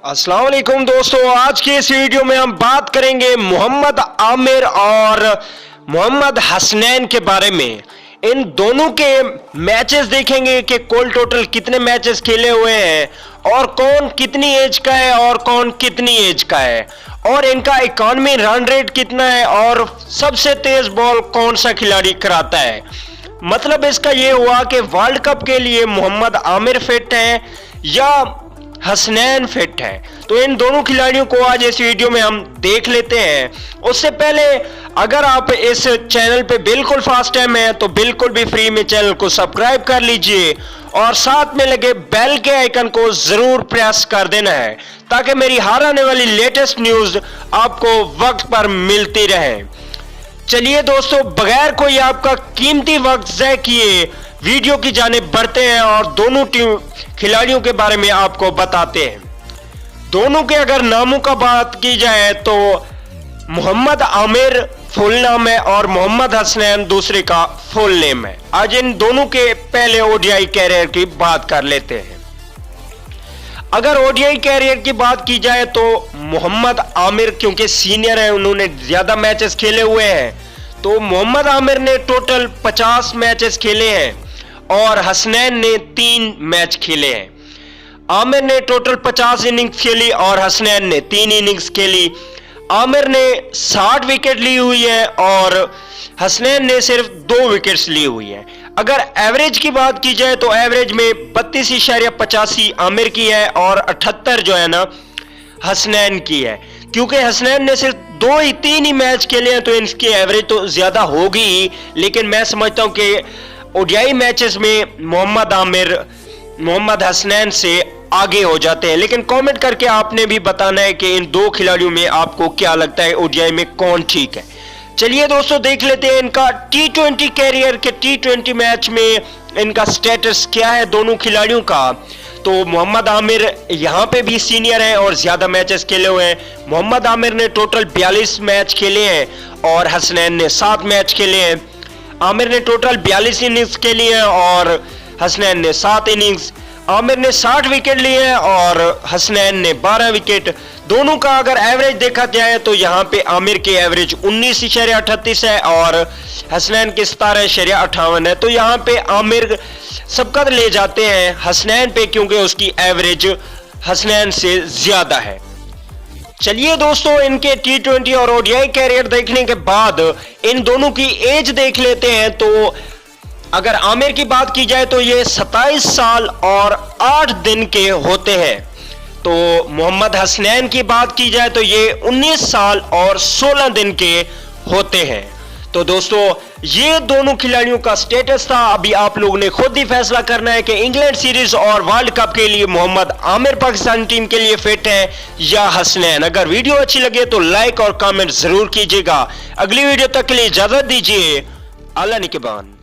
अस्सलाम वालेकुम दोस्तों, आज के इस वीडियो में हम बात करेंगे मोहम्मद आमिर और मोहम्मद हसनैन के बारे में। इन दोनों के मैचेस देखेंगे कि कुल टोटल कितने मैचेस खेले हुए हैं और कौन कितनी एज का है और कौन कितनी एज का है और इनका इकॉनमी रन रेट कितना है और सबसे तेज बॉल कौन सा खिलाड़ी कराता है। मतलब इसका ये हुआ कि वर्ल्ड कप के लिए मोहम्मद आमिर फिट है या हसनैन फिट है। तो इन दोनों खिलाड़ियों को आज इस वीडियो में हम देख लेते हैं। उससे पहले अगर आप इस चैनल पे बिल्कुल फर्स्ट टाइम हैं तो बिल्कुल भी फ्री में चैनल को सब्सक्राइब कर लीजिए और साथ में लगे बेल के आइकन को जरूर प्रेस कर देना है ताकि मेरी हर आने वाली लेटेस्ट न्यूज आपको वक्त पर मिलती रहे। चलिए दोस्तों, बगैर कोई आपका कीमती वक्त ज़ाय किए वीडियो की जानिब बढ़ते हैं और दोनों टीम खिलाड़ियों के बारे में आपको बताते हैं। दोनों के अगर नामों का बात की जाए तो मोहम्मद आमिर फुल नाम है और मोहम्मद हसनैन दूसरे का फुल नेम है। आज इन दोनों के पहले ओडीआई कैरियर की बात कर लेते हैं। अगर ओडीआई कैरियर की बात की जाए तो मोहम्मद आमिर क्योंकि सीनियर है, उन्होंने ज्यादा मैचेस खेले हुए हैं, तो मोहम्मद आमिर ने टोटल 50 मैचेस खेले हैं और हसनैन ने 3 मैच खेले हैं। आमिर ने टोटल 50 इनिंग्स खेली और हसनैन ने 3 इनिंग्स खेली। आमिर ने 60 विकेट ली हुई है और हसनैन ने सिर्फ 2 विकेट्स ली हुई है। अगर एवरेज की बात की जाए तो एवरेज में 32.85 आमिर की है और 78 जो है ना हसनैन की है। क्योंकि हसनैन ने सिर्फ 3 ही मैच खेले हैं तो इनकी एवरेज तो ज्यादा होगी ही, लेकिन मैं समझता हूं कि ओडीआई मैचेस में मोहम्मद आमिर मोहम्मद हसनैन से आगे हो जाते हैं। लेकिन कमेंट करके आपने भी बताना है कि इन 2 खिलाड़ियों में आपको क्या लगता है ओडीआई में कौन ठीक है। चलिए दोस्तों, देख लेते हैं इनका T20 कैरियर के T20 मैच में इनका स्टेटस क्या है दोनों खिलाड़ियों का। तो मोहम्मद आमिर यहाँ पे भी सीनियर है और ज्यादा मैचेस खेले हुए हैं। मोहम्मद आमिर ने टोटल 42 मैच खेले हैं और हसनैन ने 7 मैच खेले हैं। आमिर ने टोटल 42 इनिंग्स खेली हैं और हसनैन ने 7 इनिंग्स। आमिर ने 60 विकेट लिए हैं और हसनैन ने 12 विकेट। दोनों का अगर एवरेज देखा जाए तो यहाँ पे आमिर की एवरेज 19.38 है और हसनैन की 17.58 है। तो यहाँ पे आमिर सबका ले जाते हैं हसनैन पे क्योंकि उसकी एवरेज हसनैन से ज्यादा है। चलिए दोस्तों, इनके T20 और ओडीआई कैरियर देखने के बाद इन दोनों की एज देख लेते हैं। तो अगर आमिर की बात की जाए तो ये 27 साल और 8 दिन के होते हैं। तो मोहम्मद हसनैन की बात की जाए तो ये 19 साल और 16 दिन के होते हैं। तो दोस्तों, ये दोनों खिलाड़ियों का स्टेटस था। अभी आप लोगों ने खुद ही फैसला करना है कि इंग्लैंड सीरीज और वर्ल्ड कप के लिए मोहम्मद आमिर पाकिस्तान टीम के लिए फिट है या हसनैन। अगर वीडियो अच्छी लगे तो लाइक और कमेंट जरूर कीजिएगा। अगली वीडियो तक के लिए इजाजत दीजिए। अल्लाह निगहबान।